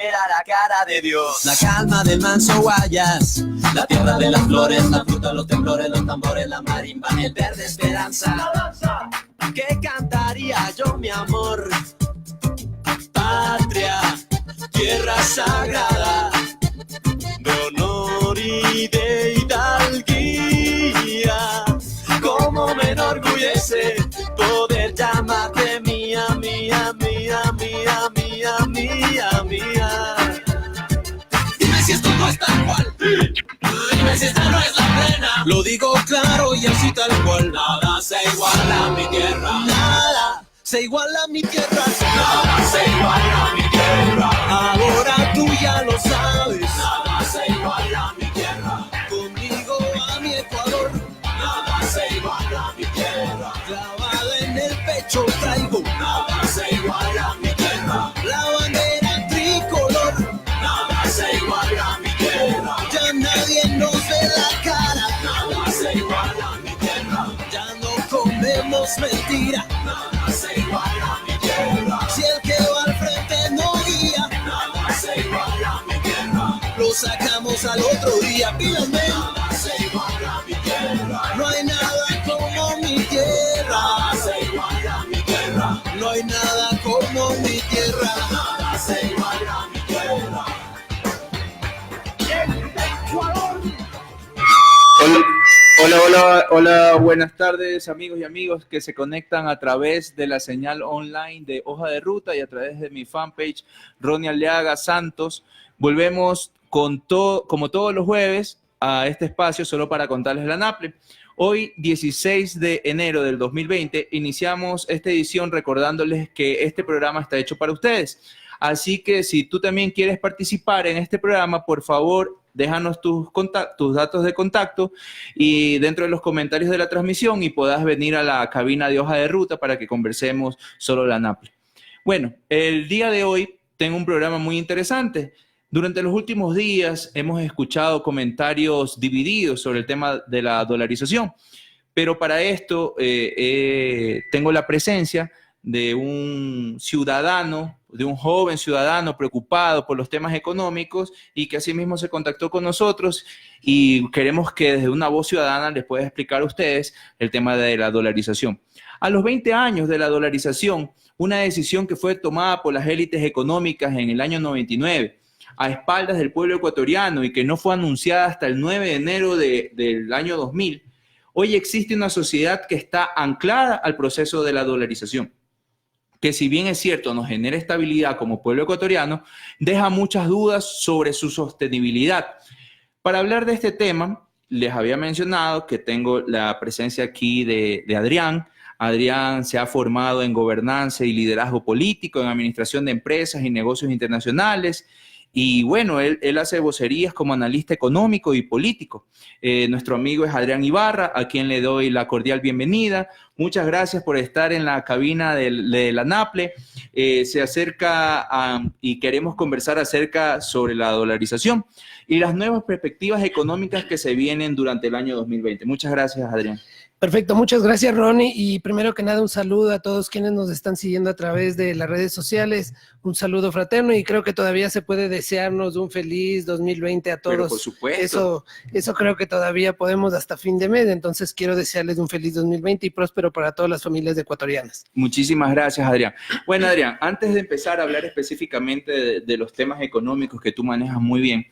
era la cara de Dios. La calma del manso Guayas, la tierra de las flores, la fruta, los temblores, los tambores, la marimba, el verde esperanza. La danza, ¿qué cantaría yo, mi amor? Patria, tierra sagrada, de honor y de hidalguía. Cómo me enorgullece poder llamarte mía, mía, mía, mía, mía, mía, mía. Dime si esto no es tal cual. Dime si esta no es la plena. Lo digo claro y así tal cual. Nada se iguala a mi tierra. Nada se iguala a mi tierra. Nada se iguala a mi tierra. Ahora tú ya lo sabes. Nada se iguala a mi tierra. Conmigo a mi Ecuador. Nada se iguala a mi tierra. Clavada en el pecho traigo. Nada se iguala a mi tierra. La bandera tricolor. Nada se iguala a mi tierra. Ya nadie nos ve la cara. Nada se iguala a mi tierra. Ya no comemos mentira. Nada se iguala a mi tierra. Si el que va al frente no guía. Nada se iguala a mi tierra. Lo sacamos al otro día. Pídanme. Nada se iguala a mi tierra. No hay nada como mi tierra. Nada se iguala a mi tierra. No hay nada como mi tierra. Nada se iguala a mi tierra. Hola, hola, hola, buenas tardes amigos y amigos que se conectan a través de la señal online de Hoja de Ruta y a través de mi fanpage Ronnie Aliaga Santos. Volvemos con como todos los jueves a este espacio solo para contarles la NAPLE. Hoy, 16 de enero del 2020, iniciamos esta edición recordándoles que este programa está hecho para ustedes. Así que si tú también quieres participar en este programa, por favor, déjanos tus datos de contacto y dentro de los comentarios de la transmisión y puedas venir a la cabina de Hoja de Ruta para que conversemos sobre la NAPLE. Bueno, el día de hoy tengo un programa muy interesante. Durante los últimos días hemos escuchado comentarios divididos sobre el tema de la dolarización, pero para esto tengo la presencia de un ciudadano, de un joven ciudadano preocupado por los temas económicos y que asimismo se contactó con nosotros y queremos que desde una voz ciudadana les pueda explicar a ustedes el tema de la dolarización. A los 20 años de la dolarización, una decisión que fue tomada por las élites económicas en el año 99, a espaldas del pueblo ecuatoriano y que no fue anunciada hasta el 9 de enero del año 2000, hoy existe una sociedad que está anclada al proceso de la dolarización, que si bien es cierto nos genera estabilidad como pueblo ecuatoriano, deja muchas dudas sobre su sostenibilidad. Para hablar de este tema, les había mencionado que tengo la presencia aquí de Adrián. Adrián se ha formado en gobernanza y liderazgo político, en administración de empresas y negocios internacionales. Y bueno, él hace vocerías como analista económico y político. Nuestro amigo es Adrián Ibarra, a quien le doy la cordial bienvenida. Muchas gracias por estar en la cabina de la NAPLE. Se acerca y queremos conversar acerca sobre la dolarización y las nuevas perspectivas económicas que se vienen durante el año 2020. Muchas gracias, Adrián. Perfecto, muchas gracias, Ronnie. Y primero que nada, un saludo a todos quienes nos están siguiendo a través de las redes sociales. Un saludo fraterno y creo que todavía se puede desearnos un feliz 2020 a todos. Pero por supuesto. Eso creo que todavía podemos hasta fin de mes. Entonces quiero desearles un feliz 2020 y próspero para todas las familias ecuatorianas. Muchísimas gracias, Adrián. Bueno, Adrián, antes de empezar a hablar específicamente de los temas económicos que tú manejas muy bien,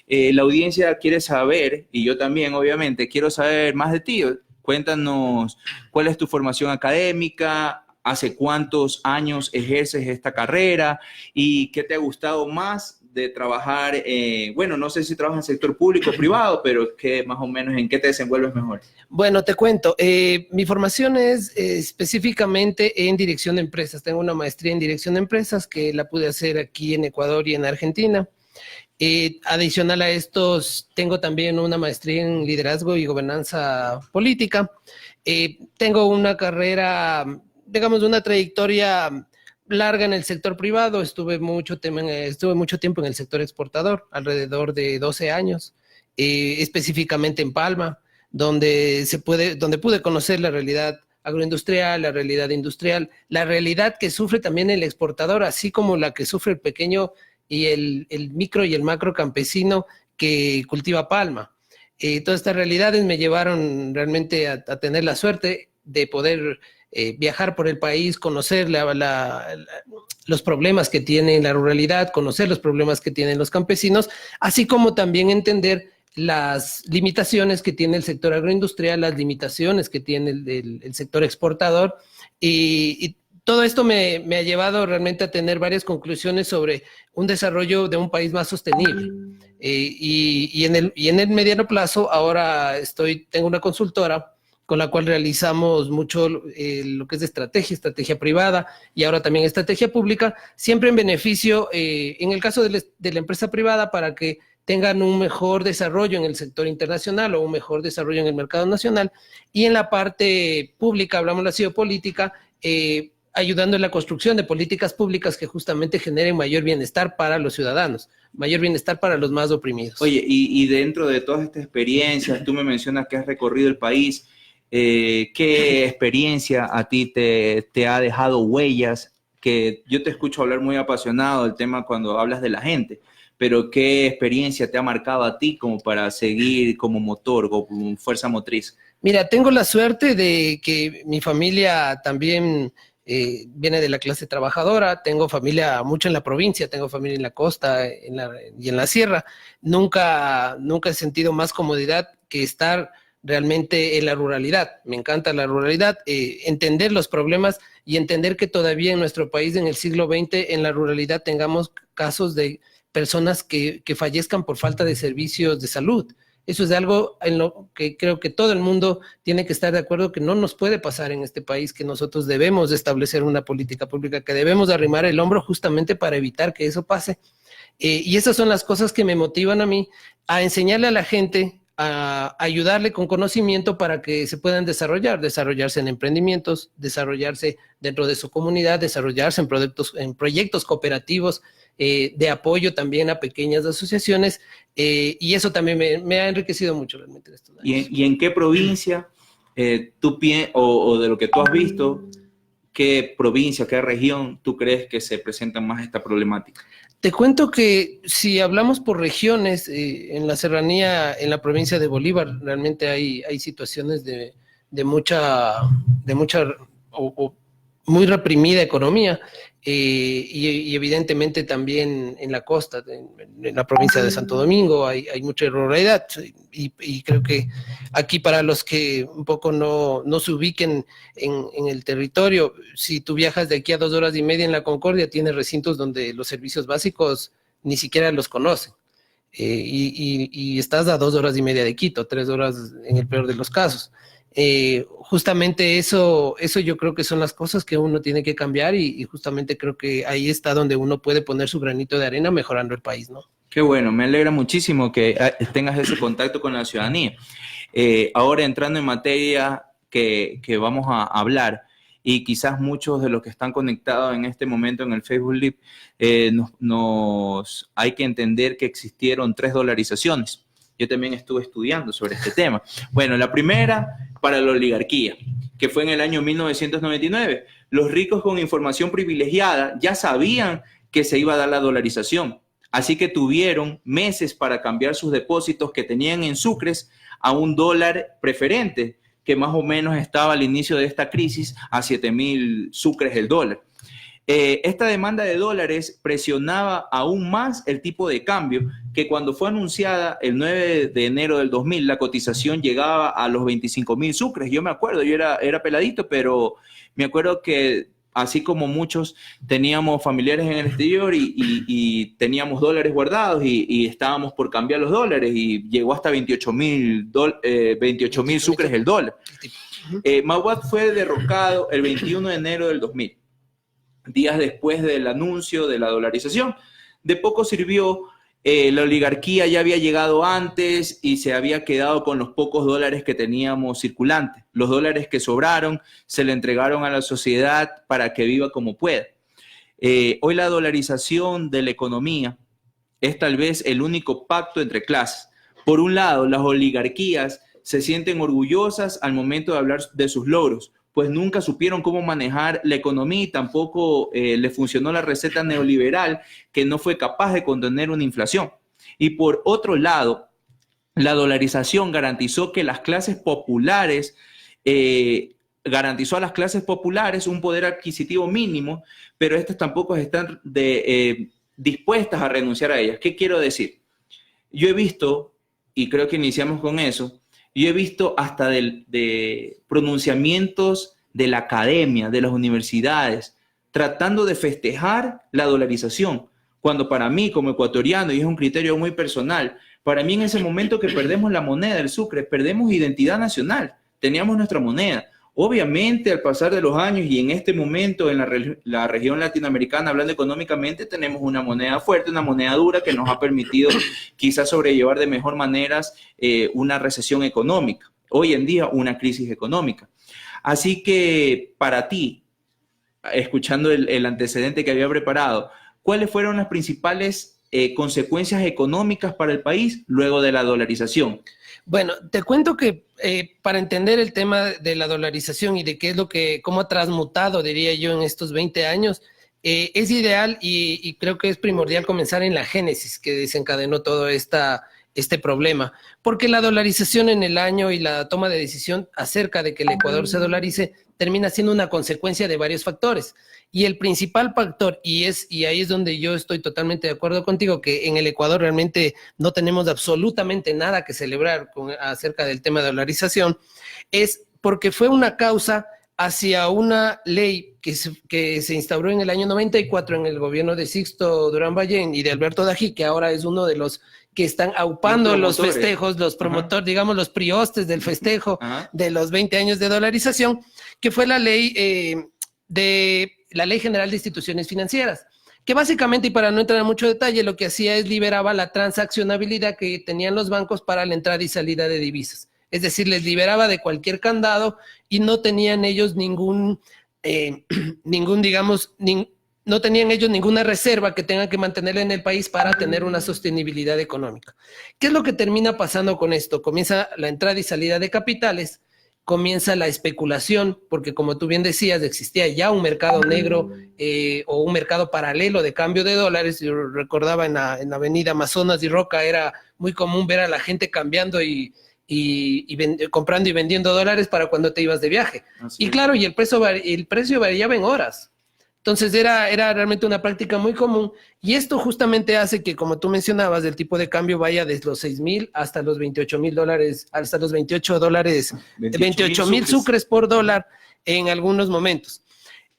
la audiencia quiere saber, y yo también, obviamente, quiero saber más de ti. Cuéntanos cuál es tu formación académica, hace cuántos años ejerces esta carrera y qué te ha gustado más de trabajar, bueno, no sé si trabajas en sector público o privado, pero ¿qué, más o menos en qué te desenvuelves mejor? Bueno, te cuento, mi formación es específicamente en dirección de empresas. Tengo una maestría en dirección de empresas que la pude hacer aquí en Ecuador y en Argentina. Adicional a estos, tengo también una maestría en liderazgo y gobernanza política. Tengo una carrera, digamos, una trayectoria larga en el sector privado. Estuve mucho tiempo en el sector exportador, alrededor de 12 años, específicamente en Palma, donde pude conocer la realidad agroindustrial, la realidad industrial, la realidad que sufre también el exportador, así como la que sufre el pequeño y el micro y el macro campesino que cultiva palma. Todas estas realidades me llevaron realmente a tener la suerte de poder viajar por el país, conocer los problemas que tiene la ruralidad, conocer los problemas que tienen los campesinos, así como también entender las limitaciones que tiene el sector agroindustrial, las limitaciones que tiene el sector exportador, y todo esto me ha llevado realmente a tener varias conclusiones sobre un desarrollo de un país más sostenible. Y en el mediano plazo, ahora tengo una consultora con la cual realizamos mucho lo que es de estrategia privada y ahora también estrategia pública, siempre en beneficio, en el caso de la empresa privada, para que tengan un mejor desarrollo en el sector internacional o un mejor desarrollo en el mercado nacional, y en la parte pública, hablamos de la geopolítica, ayudando en la construcción de políticas públicas que justamente generen mayor bienestar para los ciudadanos, mayor bienestar para los más oprimidos. Oye, y dentro de todas estas experiencias, tú me mencionas que has recorrido el país. ¿Qué experiencia a ti te ha dejado huellas? Que yo te escucho hablar muy apasionado del tema cuando hablas de la gente, pero ¿qué experiencia te ha marcado a ti como para seguir como motor, como fuerza motriz? Mira, tengo la suerte de que mi familia también viene de la clase trabajadora, tengo familia mucho en la provincia, tengo familia en la costa y en la sierra. Nunca he sentido más comodidad que estar realmente en la ruralidad. Me encanta la ruralidad, entender los problemas y entender que todavía en nuestro país en el siglo XX en la ruralidad tengamos casos de personas que fallezcan por falta de servicios de salud. Eso es algo en lo que creo que todo el mundo tiene que estar de acuerdo que no nos puede pasar en este país, que nosotros debemos establecer una política pública, que debemos arrimar el hombro justamente para evitar que eso pase. Y esas son las cosas que me motivan a mí a enseñarle a la gente, a ayudarle con conocimiento para que se puedan desarrollarse en emprendimientos, desarrollarse dentro de su comunidad, desarrollarse en proyectos cooperativos, de apoyo también a pequeñas asociaciones, y eso también me ha enriquecido mucho realmente en estos años. ¿Y en qué provincia o de lo que tú has visto, qué provincia, qué región tú crees que se presenta más esta problemática? Te cuento que si hablamos por regiones, en la serranía, en la provincia de Bolívar, realmente hay situaciones de mucha o muy reprimida economía, y evidentemente también en la costa, en la provincia de Santo Domingo, hay mucha ruralidad, y creo que aquí, para los que un poco no se ubiquen en el territorio, si tú viajas de aquí a 2 horas y media en la Concordia, tienes recintos donde los servicios básicos ni siquiera los conocen, y estás a 2 horas y media de Quito, 3 horas en el peor de los casos. Justamente eso yo creo que son las cosas que uno tiene que cambiar, y justamente creo que ahí está donde uno puede poner su granito de arena mejorando el país, ¿no? Qué bueno, me alegra muchísimo que tengas ese contacto con la ciudadanía. Ahora entrando en materia que vamos a hablar, y quizás muchos de los que están conectados en este momento en el Facebook Live, hay que entender que existieron 3 dolarizaciones. Yo también estuve estudiando sobre este tema. Bueno, la primera para la oligarquía, que fue en el año 1999. Los ricos con información privilegiada ya sabían que se iba a dar la dolarización, así que tuvieron meses para cambiar sus depósitos que tenían en sucres a un dólar preferente, que más o menos estaba al inicio de esta crisis a 7.000 sucres el dólar. Esta demanda de dólares presionaba aún más el tipo de cambio, que cuando fue anunciada el 9 de enero del 2000, la cotización llegaba a los 25.000 sucres. Yo me acuerdo, yo era peladito, pero me acuerdo que así como muchos teníamos familiares en el exterior y teníamos dólares guardados y estábamos por cambiar los dólares, y llegó hasta 28.000 sucres el dólar. Mahuad fue derrocado el 21 de enero del 2000. Días después del anuncio de la dolarización. De poco sirvió, la oligarquía ya había llegado antes y se había quedado con los pocos dólares que teníamos circulantes. Los dólares que sobraron se le entregaron a la sociedad para que viva como pueda. Hoy la dolarización de la economía es tal vez el único pacto entre clases. Por un lado, las oligarquías se sienten orgullosas al momento de hablar de sus logros. pues nunca supieron cómo manejar la economía y tampoco le funcionó la receta neoliberal, que no fue capaz de contener una inflación. Y por otro lado, la dolarización garantizó que las clases populares, garantizó a las clases populares un poder adquisitivo mínimo, pero estas tampoco están dispuestas a renunciar a ellas. ¿Qué quiero decir? Yo he visto, y creo que iniciamos con eso, yo he visto hasta de pronunciamientos de la academia, de las universidades, tratando de festejar la dolarización, cuando para mí como ecuatoriano, y es un criterio muy personal, para mí en ese momento que perdemos la moneda del Sucre, perdemos identidad nacional, teníamos nuestra moneda. Obviamente, al pasar de los años y en este momento en la región latinoamericana, hablando económicamente, tenemos una moneda fuerte, una moneda dura que nos ha permitido quizás sobrellevar de mejor manera una recesión económica. Hoy en día, una crisis económica. Así que para ti, escuchando el antecedente que había preparado, ¿cuáles fueron las principales consecuencias económicas para el país luego de la dolarización? Bueno, te cuento que para entender el tema de la dolarización y de qué es cómo ha transmutado, diría yo, en estos 20 años, es ideal y creo que es primordial comenzar en la génesis que desencadenó todo este problema, porque la dolarización en el año y la toma de decisión acerca de que el Ecuador se dolarice termina siendo una consecuencia de varios factores. Y el principal factor, y ahí es donde yo estoy totalmente de acuerdo contigo, que en el Ecuador realmente no tenemos absolutamente nada que celebrar acerca del tema de dolarización, es porque fue una causa hacia una ley que se instauró en el año 94 en el gobierno de Sixto Durán Ballén y de Alberto Dají, que ahora es uno de los que están aupando los festejos, los promotores, digamos, los priostes del festejo de los 20 años de dolarización, que fue la ley la Ley General de Instituciones Financieras, que básicamente, y para no entrar en mucho detalle, lo que hacía es liberaba la transaccionabilidad que tenían los bancos para la entrada y salida de divisas. Es decir, les liberaba de cualquier candado y no tenían ellos no tenían ellos ninguna reserva que tengan que mantener en el país para tener una sostenibilidad económica. ¿Qué es lo que termina pasando con esto? Comienza la entrada y salida de capitales, comienza la especulación, porque como tú bien decías, existía ya un mercado negro o un mercado paralelo de cambio de dólares. Yo recordaba en la avenida Amazonas y Roca era muy común ver a la gente cambiando y comprando y vendiendo dólares para cuando te ibas de viaje. Así y claro, y el precio variaba en horas. Entonces era realmente una práctica muy común y esto justamente hace que, como tú mencionabas, el tipo de cambio vaya desde los 6,000 hasta los 28,000 dólares, hasta los 28,000 sucres por dólar en algunos momentos.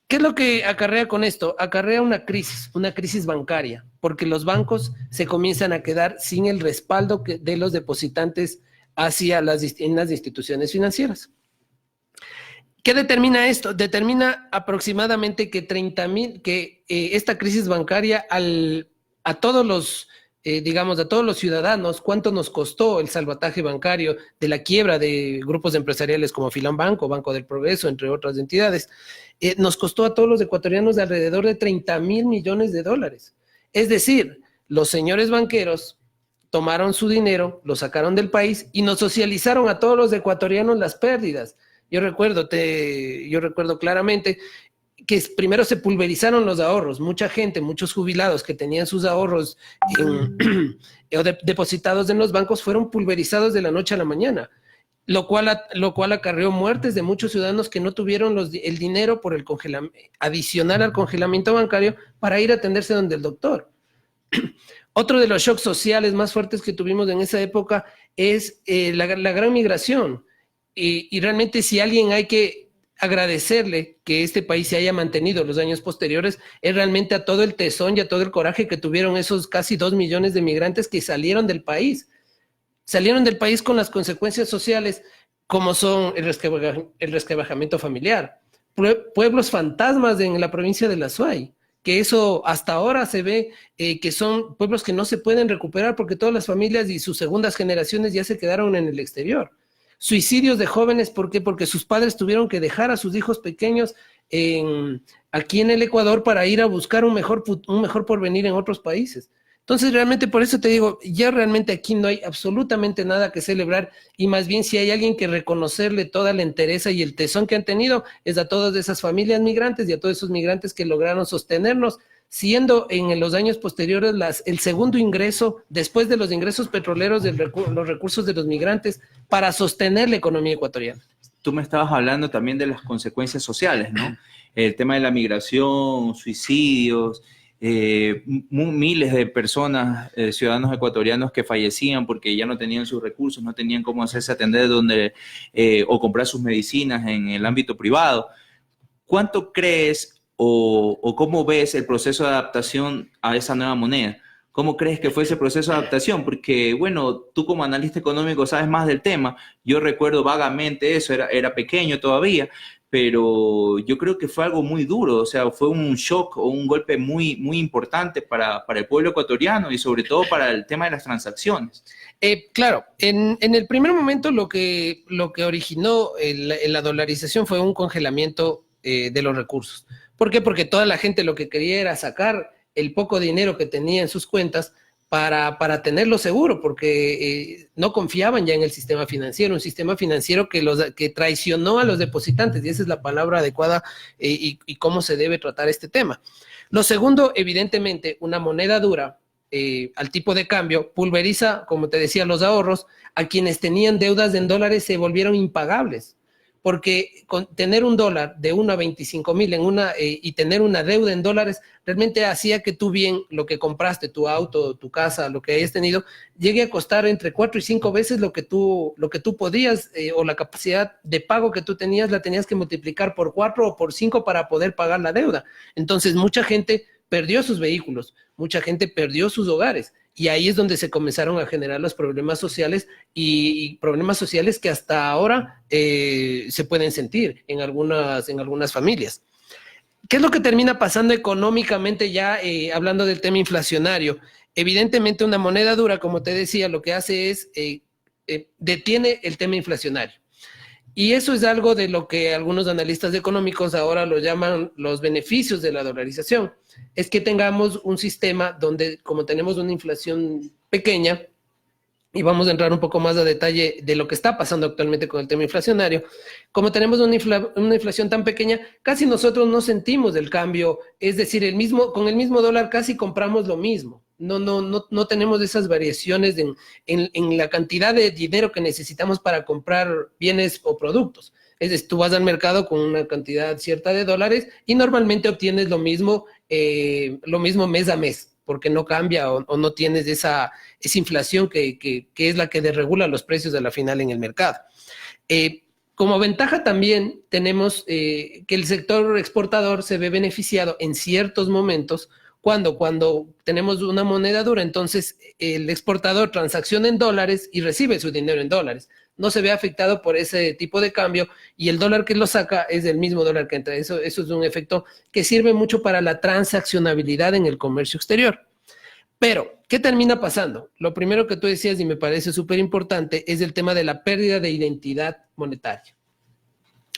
¿Qué es lo que acarrea con esto? Acarrea una crisis bancaria, porque los bancos se comienzan a quedar sin el respaldo de los depositantes en las instituciones financieras. ¿Qué determina esto? Determina aproximadamente que esta crisis bancaria a todos los ciudadanos, cuánto nos costó el salvataje bancario de la quiebra de grupos empresariales como Filanbanco, Banco del Progreso, entre otras entidades, nos costó a todos los ecuatorianos de alrededor de 30,000 millones de dólares. Es decir, los señores banqueros tomaron su dinero, lo sacaron del país y nos socializaron a todos los ecuatorianos las pérdidas. Yo recuerdo claramente que primero se pulverizaron los ahorros. Mucha gente, muchos jubilados que tenían sus ahorros depositados en los bancos fueron pulverizados de la noche a la mañana, lo cual acarreó muertes de muchos ciudadanos que no tuvieron el dinero por el adicional al congelamiento bancario para ir a atenderse donde el doctor. Otro de los shocks sociales más fuertes que tuvimos en esa época es la gran migración. Y realmente si alguien hay que agradecerle que este país se haya mantenido los años posteriores, es realmente a todo el tesón y a todo el coraje que tuvieron esos casi 2 millones de migrantes que salieron del país. Salieron del país con las consecuencias sociales como son el resquebrajamiento familiar, pueblos fantasmas en la provincia de La Suay, que eso hasta ahora se ve que son pueblos que no se pueden recuperar porque todas las familias y sus segundas generaciones ya se quedaron en el exterior. Suicidios de jóvenes, ¿por qué? Porque sus padres tuvieron que dejar a sus hijos pequeños aquí en el Ecuador para ir a buscar un mejor porvenir en otros países. Entonces, realmente por eso te digo, ya realmente aquí no hay absolutamente nada que celebrar y más bien si hay alguien que reconocerle toda la entereza y el tesón que han tenido es a todas esas familias migrantes y a todos esos migrantes que lograron sostenernos, siendo en los años posteriores el segundo ingreso, después de los ingresos petroleros, los recursos de los migrantes, para sostener la economía ecuatoriana. Tú me estabas hablando también de las consecuencias sociales, ¿no? El tema de la migración, suicidios, miles de personas, ciudadanos ecuatorianos que fallecían porque ya no tenían sus recursos, no tenían cómo hacerse atender o comprar sus medicinas en el ámbito privado. ¿Cuánto crees o cómo ves el proceso de adaptación a esa nueva moneda? ¿Cómo crees que fue ese proceso de adaptación? Porque, bueno, tú como analista económico sabes más del tema. Yo recuerdo vagamente eso, era pequeño todavía, pero yo creo que fue algo muy duro. O sea, fue un shock o un golpe muy, muy importante para el pueblo ecuatoriano y sobre todo para el tema de las transacciones. Claro, en el primer momento lo que originó la dolarización fue un congelamiento de los recursos. ¿Por qué? Porque toda la gente lo que quería era sacar el poco dinero que tenía en sus cuentas para tenerlo seguro, porque no confiaban ya en el sistema financiero, un sistema financiero que traicionó a los depositantes, y esa es la palabra adecuada y cómo se debe tratar este tema. Lo segundo, evidentemente, una moneda dura al tipo de cambio pulveriza, como te decía, los ahorros. A quienes tenían deudas en dólares se volvieron impagables, porque tener un dólar de 1 a 25,000 y tener una deuda en dólares realmente hacía que tú bien lo que compraste, tu auto, tu casa, lo que hayas tenido, llegue a costar entre 4 y 5 veces lo que tú podías o la capacidad de pago que tú tenías, la tenías que multiplicar por 4 o por 5 para poder pagar la deuda. Entonces, mucha gente perdió sus vehículos, mucha gente perdió sus hogares. Y ahí es donde se comenzaron a generar los problemas sociales y problemas sociales que hasta ahora se pueden sentir en algunas familias. ¿Qué es lo que termina pasando económicamente ya hablando del tema inflacionario? Evidentemente una moneda dura, como te decía, lo que hace es detiene el tema inflacionario. Y eso es algo de lo que algunos analistas económicos ahora lo llaman los beneficios de la dolarización. Es que tengamos un sistema donde, como tenemos una inflación pequeña, y vamos a entrar un poco más a detalle de lo que está pasando actualmente con el tema inflacionario, como tenemos una inflación tan pequeña, casi nosotros no sentimos el cambio, es decir, con el mismo dólar casi compramos lo mismo. No tenemos esas variaciones en la cantidad de dinero que necesitamos para comprar bienes o productos. Es decir, tú vas al mercado con una cantidad cierta de dólares y normalmente obtienes lo mismo mes a mes, porque no cambia o no tienes esa inflación que es la que desregula los precios a la final en el mercado. Como ventaja también tenemos que el sector exportador se ve beneficiado en ciertos momentos cuando tenemos una moneda dura, entonces el exportador transacciona en dólares y recibe su dinero en dólares. No se ve afectado por ese tipo de cambio y el dólar que lo saca es el mismo dólar que entra. Eso es un efecto que sirve mucho para la transaccionabilidad en el comercio exterior. Pero, ¿qué termina pasando? Lo primero que tú decías y me parece súper importante es el tema de la pérdida de identidad monetaria.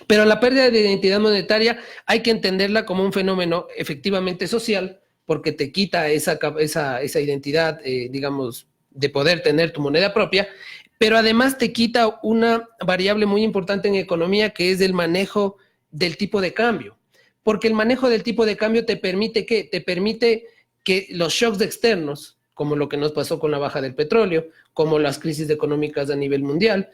Pero la pérdida de identidad monetaria hay que entenderla como un fenómeno efectivamente social, porque te quita esa identidad, digamos, de poder tener tu moneda propia, pero además te quita una variable muy importante en economía, que es el manejo del tipo de cambio. Porque el manejo del tipo de cambio te permite ¿qué? Te permite que los shocks externos, como lo que nos pasó con la baja del petróleo, como las crisis económicas a nivel mundial,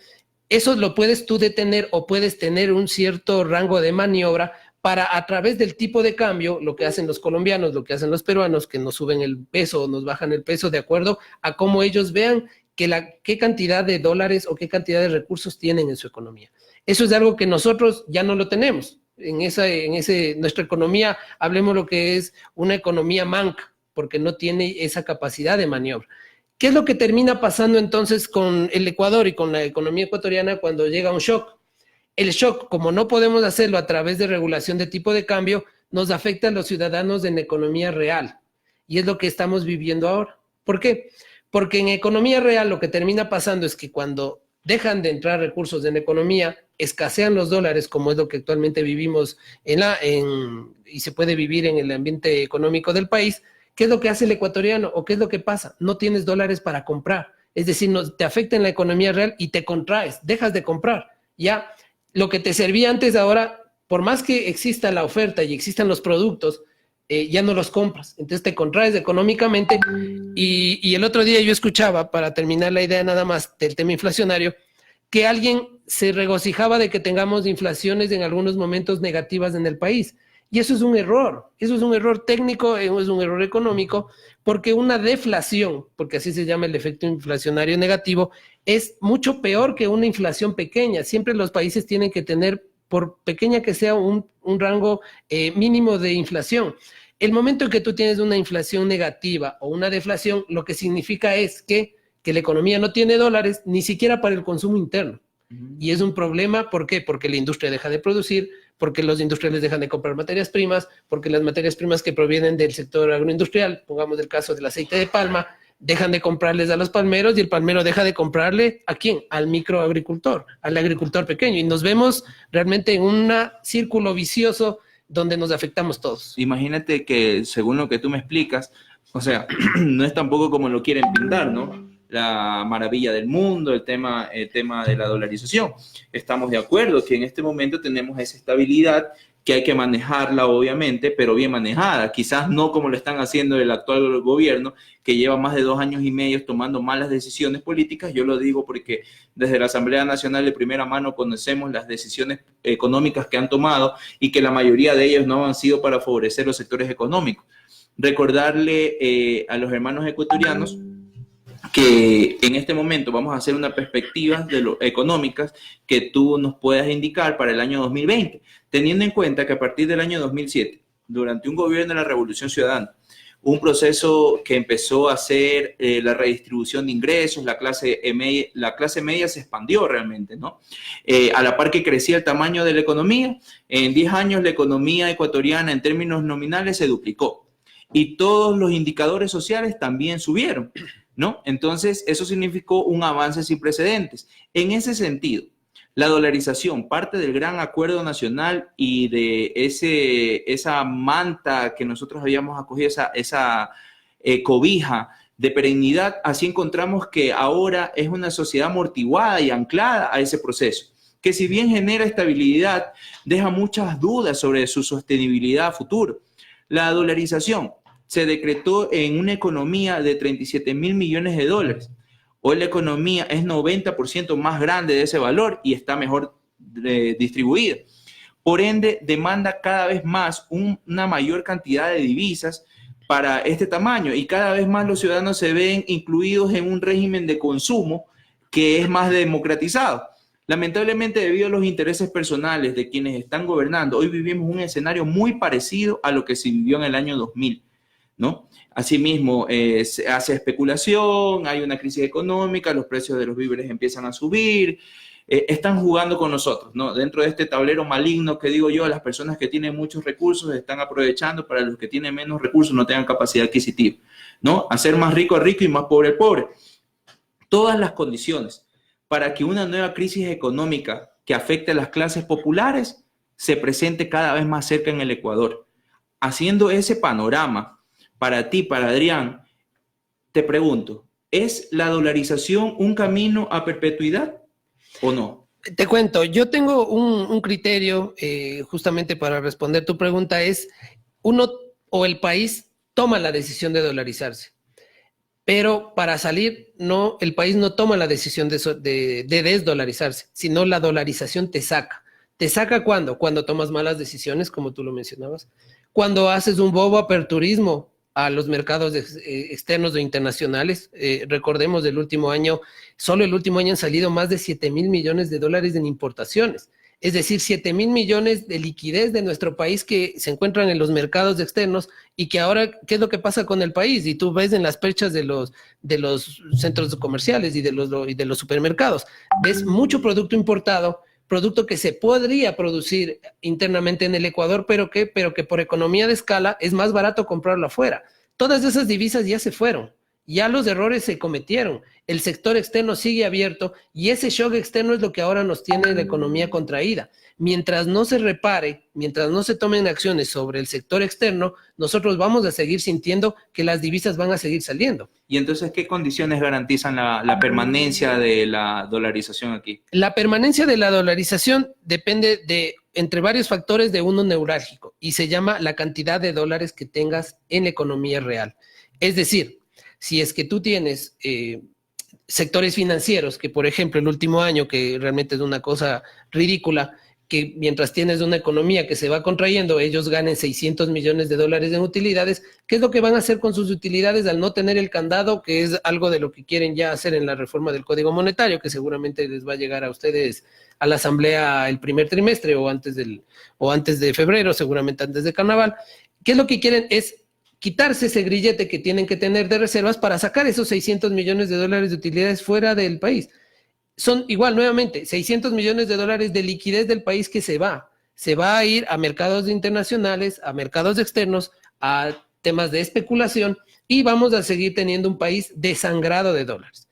eso lo puedes tú detener o puedes tener un cierto rango de maniobra para, a través del tipo de cambio, lo que hacen los colombianos, lo que hacen los peruanos, que nos suben el peso o nos bajan el peso de acuerdo a cómo ellos vean qué cantidad de dólares o qué cantidad de recursos tienen en su economía. Eso es algo que nosotros ya no lo tenemos. Nuestra economía, hablemos lo que es una economía manca, porque no tiene esa capacidad de maniobra. ¿Qué es lo que termina pasando entonces con el Ecuador y con la economía ecuatoriana cuando llega un shock? El shock, como no podemos hacerlo a través de regulación de tipo de cambio, nos afecta a los ciudadanos en economía real. Y es lo que estamos viviendo ahora. ¿Por qué? Porque en economía real lo que termina pasando es que cuando dejan de entrar recursos en economía, escasean los dólares, como es lo que actualmente vivimos y se puede vivir en el ambiente económico del país. ¿Qué es lo que hace el ecuatoriano o qué es lo que pasa? No tienes dólares para comprar. Es decir, no, te afecta en la economía real y te contraes, dejas de comprar. Ya lo que te servía antes, ahora, por más que exista la oferta y existan los productos, ya no los compras. Entonces te contraes económicamente. Y el otro día yo escuchaba, para terminar la idea nada más del tema inflacionario, que alguien se regocijaba de que tengamos inflaciones en algunos momentos negativas en el país. Y eso es un error técnico, es un error económico, porque una deflación, porque así se llama el efecto inflacionario negativo, es mucho peor que una inflación pequeña. Siempre los países tienen que tener, por pequeña que sea, un rango mínimo de inflación. El momento en que tú tienes una inflación negativa o una deflación, lo que significa es que la economía no tiene dólares ni siquiera para el consumo interno. Y es un problema, ¿por qué? Porque la industria deja de producir, porque los industriales dejan de comprar materias primas, porque las materias primas que provienen del sector agroindustrial, pongamos el caso del aceite de palma, dejan de comprarles a los palmeros y el palmero deja de comprarle ¿a quién? Al microagricultor, al agricultor pequeño. Y nos vemos realmente en un círculo vicioso donde nos afectamos todos. Imagínate que, según lo que tú me explicas, o sea, no es tampoco como lo quieren pintar, ¿no? La maravilla del mundo, el tema de la dolarización. Estamos de acuerdo que en este momento tenemos esa estabilidad que hay que manejarla, obviamente, pero bien manejada. Quizás no como lo están haciendo el actual gobierno, que lleva más de 2 años y medio tomando malas decisiones políticas. Yo lo digo porque desde la Asamblea Nacional de primera mano conocemos las decisiones económicas que han tomado y que la mayoría de ellas no han sido para favorecer los sectores económicos. Recordarle a los hermanos ecuatorianos que en este momento vamos a hacer una perspectiva económicas que tú nos puedas indicar para el año 2020, teniendo en cuenta que a partir del año 2007, durante un gobierno de la Revolución Ciudadana, un proceso que empezó a hacer la redistribución de ingresos, la clase media se expandió realmente, ¿no? A la par que crecía el tamaño de la economía, en 10 años la economía ecuatoriana en términos nominales se duplicó y todos los indicadores sociales también subieron, ¿no? Entonces, eso significó un avance sin precedentes. En ese sentido, la dolarización, parte del gran acuerdo nacional y de esa manta que nosotros habíamos acogido, esa cobija de perennidad, así encontramos que ahora es una sociedad amortiguada y anclada a ese proceso, que si bien genera estabilidad, deja muchas dudas sobre su sostenibilidad a futuro. La dolarización se decretó en una economía de 37.000 millones de dólares. Hoy la economía es 90% más grande de ese valor y está mejor distribuida. Por ende, demanda cada vez más una mayor cantidad de divisas para este tamaño y cada vez más los ciudadanos se ven incluidos en un régimen de consumo que es más democratizado. Lamentablemente, debido a los intereses personales de quienes están gobernando, hoy vivimos un escenario muy parecido a lo que se vivió en el año 2000. ¿No? Asimismo, se hace especulación, hay una crisis económica, los precios de los víveres empiezan a subir, están jugando con nosotros, ¿no? Dentro de este tablero maligno que digo yo, las personas que tienen muchos recursos están aprovechando para los que tienen menos recursos no tengan capacidad adquisitiva, ¿no? Hacer más rico al rico y más pobre al pobre. Todas las condiciones para que una nueva crisis económica que afecte a las clases populares se presente cada vez más cerca en el Ecuador. Haciendo ese panorama, para ti, para Adrián, te pregunto, ¿es la dolarización un camino a perpetuidad o no? Te cuento, yo tengo un criterio justamente para responder tu pregunta, es uno o el país toma la decisión de dolarizarse, pero para salir, no, el país no toma la decisión de desdolarizarse, sino la dolarización te saca. ¿Te saca cuándo? Cuando tomas malas decisiones, como tú lo mencionabas, cuando haces un bobo aperturismo a los mercados externos o internacionales. Recordemos del último año, solo el último año han salido más de 7.000 millones de dólares en importaciones. Es decir, 7.000 millones de liquidez de nuestro país que se encuentran en los mercados externos y que ahora, ¿qué es lo que pasa con el país? Y tú ves en las perchas de los centros comerciales y de los supermercados, ves mucho producto importado, producto que se podría producir internamente en el Ecuador, pero que por economía de escala es más barato comprarlo afuera. Todas esas divisas ya se fueron. Ya los errores se cometieron. El sector externo sigue abierto y ese shock externo es lo que ahora nos tiene la economía contraída. Mientras no se repare, mientras no se tomen acciones sobre el sector externo, nosotros vamos a seguir sintiendo que las divisas van a seguir saliendo. Y entonces, ¿qué condiciones garantizan la permanencia de la dolarización aquí? La permanencia de la dolarización depende de, entre varios factores, de uno neurálgico y se llama la cantidad de dólares que tengas en la economía real. Es decir, si es que tú tienes sectores financieros, que por ejemplo el último año, que realmente es una cosa ridícula, que mientras tienes una economía que se va contrayendo, ellos ganen 600 millones de dólares en utilidades, ¿qué es lo que van a hacer con sus utilidades al no tener el candado, que es algo de lo que quieren ya hacer en la reforma del Código Monetario, que seguramente les va a llegar a ustedes a la Asamblea el primer trimestre o antes de febrero, seguramente antes de Carnaval? ¿Qué es lo que quieren? Es quitarse ese grillete que tienen que tener de reservas para sacar esos 600 millones de dólares de utilidades fuera del país. Son igual, nuevamente, 600 millones de dólares de liquidez del país que se va a ir a mercados internacionales, a mercados externos, a temas de especulación y vamos a seguir teniendo un país desangrado de dólares.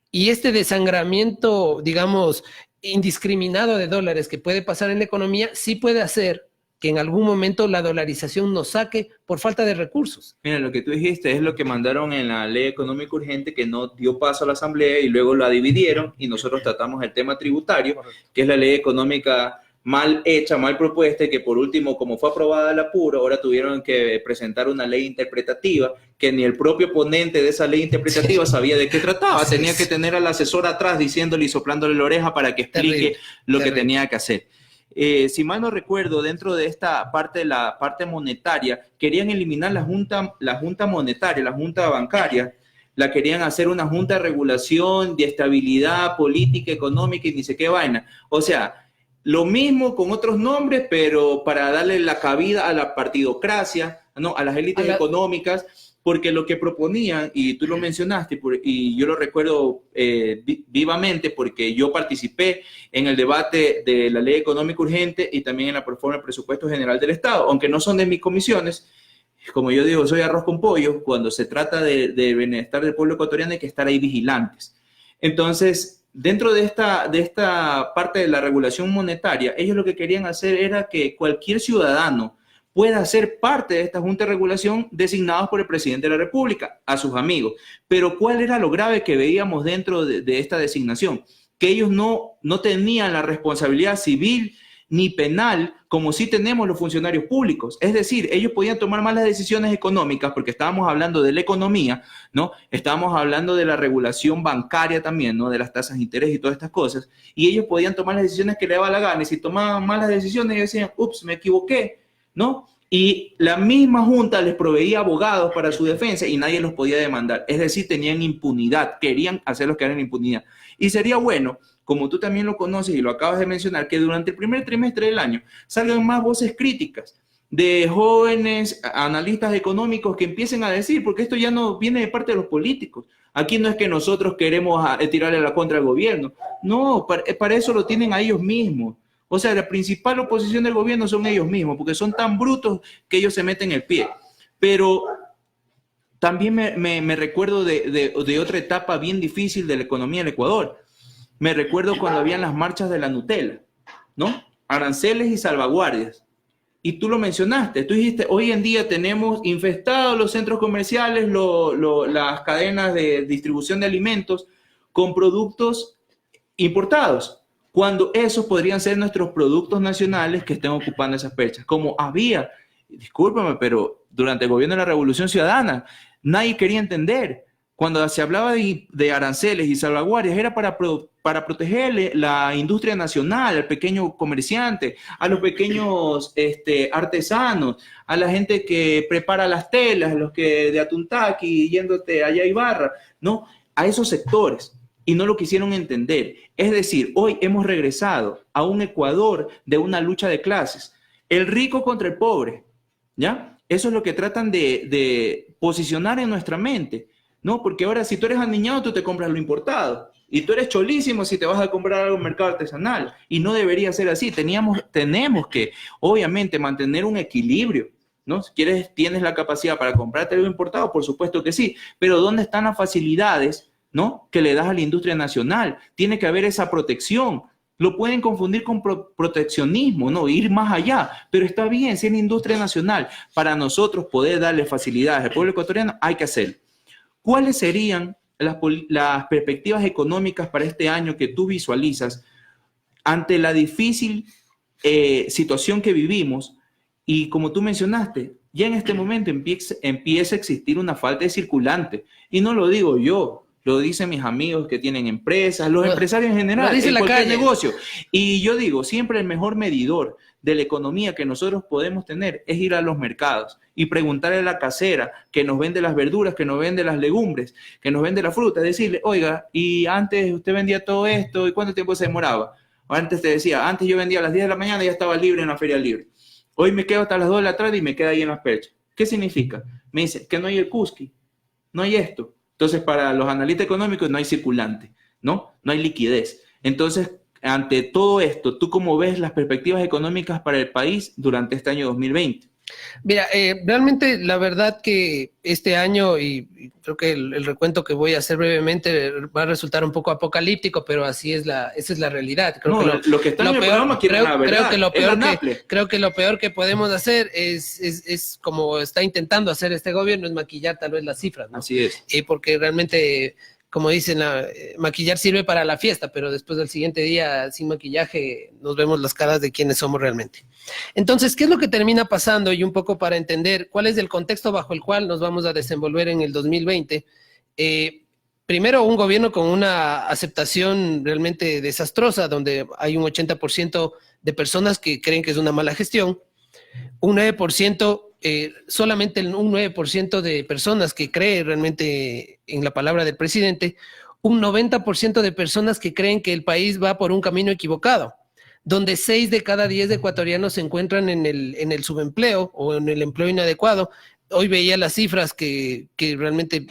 Y este desangramiento, digamos, indiscriminado de dólares que puede pasar en la economía, sí puede hacer que en algún momento la dolarización nos saque por falta de recursos. Mira, lo que tú dijiste es lo que mandaron en la ley económica urgente, que no dio paso a la Asamblea y luego la dividieron y nosotros tratamos el tema tributario, que es la ley económica mal hecha, mal propuesta, y que por último, como fue aprobada al apuro, ahora tuvieron que presentar una ley interpretativa que ni el propio ponente de esa ley interpretativa sabía de qué trataba. Tenía que tener al asesor atrás diciéndole y soplándole la oreja para que explique lo que tenía que hacer. Si mal no recuerdo, dentro de esta parte, la parte monetaria, querían eliminar la junta monetaria, la junta bancaria, la querían hacer una junta de regulación, de estabilidad política, económica y ni sé qué vaina. O sea, lo mismo con otros nombres, pero para darle la cabida a la partidocracia, ¿no? A las élites económicas, porque lo que proponían, y tú lo mencionaste, y yo lo recuerdo vivamente porque yo participé en el debate de la ley económica urgente y también en la reforma del presupuesto general del Estado, aunque no son de mis comisiones. Como yo digo, soy arroz con pollo. Cuando se trata de bienestar del pueblo ecuatoriano hay que estar ahí vigilantes. Entonces, dentro de esta parte de la regulación monetaria, ellos lo que querían hacer era que cualquier ciudadano pueda ser parte de esta junta de regulación designados por el presidente de la República, a sus amigos. Pero ¿cuál era lo grave que veíamos dentro de esta designación? Que ellos no tenían la responsabilidad civil ni penal como sí tenemos los funcionarios públicos. Es decir, ellos podían tomar malas decisiones económicas porque estábamos hablando de la economía, ¿no? Estábamos hablando de la regulación bancaria también, ¿no? De las tasas de interés y todas estas cosas. Y ellos podían tomar las decisiones que les daba la gana. Y si tomaban malas decisiones, ellos decían, ups, me equivoqué, ¿no? Y la misma junta les proveía abogados para su defensa y nadie los podía demandar. Es decir, tenían impunidad, querían hacerlos quedar en impunidad. Y sería bueno, como tú también lo conoces y lo acabas de mencionar, que durante el primer trimestre del año salgan más voces críticas de jóvenes analistas económicos que empiecen a decir, porque esto ya no viene de parte de los políticos. Aquí no es que nosotros queremos tirarle la contra al gobierno. No, para eso lo tienen a ellos mismos. O sea, la principal oposición del gobierno son ellos mismos, porque son tan brutos que ellos se meten el pie. Pero también me recuerdo de otra etapa bien difícil de la economía del Ecuador. Me recuerdo cuando habían las marchas de la Nutella, ¿no? Aranceles y salvaguardias. Y tú lo mencionaste, tú dijiste, hoy en día tenemos infestados los centros comerciales, las cadenas de distribución de alimentos con productos importados, cuando esos podrían ser nuestros productos nacionales que estén ocupando esas fechas. Como había, discúlpame, pero durante el gobierno de la Revolución Ciudadana, nadie quería entender. Cuando se hablaba de aranceles y salvaguardias, era para protegerle la industria nacional, al pequeño comerciante, a los pequeños artesanos, a la gente que prepara las telas, los que de Atuntaqui, yéndote allá a Ibarra, ¿no? A esos sectores. Y no lo quisieron entender. Es decir, hoy hemos regresado a un Ecuador de una lucha de clases. El rico contra el pobre, ¿ya? Eso es lo que tratan de posicionar en nuestra mente, ¿no? Porque ahora si tú eres aniñado, tú te compras lo importado. Y tú eres cholísimo si te vas a comprar algo en el mercado artesanal. Y no debería ser así. Tenemos que, obviamente, mantener un equilibrio, ¿no? Si quieres, tienes la capacidad para comprarte algo importado, por supuesto que sí, pero ¿dónde están las facilidades, ¿no?, que le das a la industria nacional? Tiene que haber esa protección. Lo pueden confundir con proteccionismo, ¿no? Ir más allá, pero está bien, si es la industria nacional, para nosotros poder darle facilidades al pueblo ecuatoriano, hay que hacerlo. ¿Cuáles serían las perspectivas económicas para este año que tú visualizas ante la difícil situación que vivimos? Y como tú mencionaste, ya en este momento empieza a existir una falta de circulante. Y no lo digo yo, lo dicen mis amigos que tienen empresas, los empresarios en general, en cualquier negocio. Y yo digo, siempre el mejor medidor de la economía que nosotros podemos tener es ir a los mercados y preguntarle a la casera que nos vende las verduras, que nos vende las legumbres, que nos vende la fruta, decirle, oiga, y antes usted vendía todo esto, ¿y cuánto tiempo se demoraba? Antes te decía, antes yo vendía a las 10 de la mañana y ya estaba libre en la feria libre. Hoy me quedo hasta las 2 de la tarde y me queda ahí en las perchas. ¿Qué significa? Me dice que no hay el cusqui, no hay esto. Entonces, para los analistas económicos no hay circulante, ¿no? No hay liquidez. Entonces, ante todo esto, ¿tú cómo ves las perspectivas económicas para el país durante este año 2020? Mira, realmente la verdad que este año, y creo que el recuento que voy a hacer brevemente va a resultar un poco apocalíptico, pero así es esa es la realidad. Creo que lo que está en el programa quieren la verdad. Creo que lo peor que podemos hacer es como está intentando hacer este gobierno, es maquillar tal vez las cifras, ¿no? Así es. Porque realmente, como dicen, maquillar sirve para la fiesta, pero después del siguiente día, sin maquillaje, nos vemos las caras de quiénes somos realmente. Entonces, ¿qué es lo que termina pasando? Y un poco para entender cuál es el contexto bajo el cual nos vamos a desenvolver en el 2020. Primero, un gobierno con una aceptación realmente desastrosa, donde hay un 80% de personas que creen que es una mala gestión, un 9%, solamente un 9% de personas que cree realmente en la palabra del presidente, un 90% de personas que creen que el país va por un camino equivocado, donde 6 de cada 10 ecuatorianos se encuentran en el subempleo o en el empleo inadecuado. Hoy veía las cifras que realmente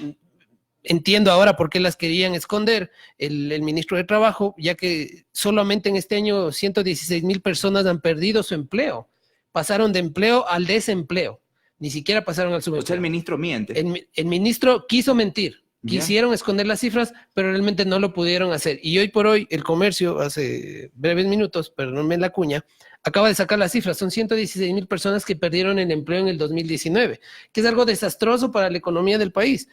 entiendo ahora por qué las querían esconder el ministro de Trabajo, ya que solamente en este año 116,000 personas han perdido su empleo. Pasaron de empleo al desempleo. Ni siquiera pasaron al subempleo. O sea, el ministro miente. El ministro quiso mentir. Quisieron esconder las cifras, pero realmente no lo pudieron hacer. Y hoy por hoy, el comercio, hace breves minutos, perdónenme la cuña, acaba de sacar las cifras. Son 116,000 personas que perdieron el empleo en el 2019, que es algo desastroso para la economía del país.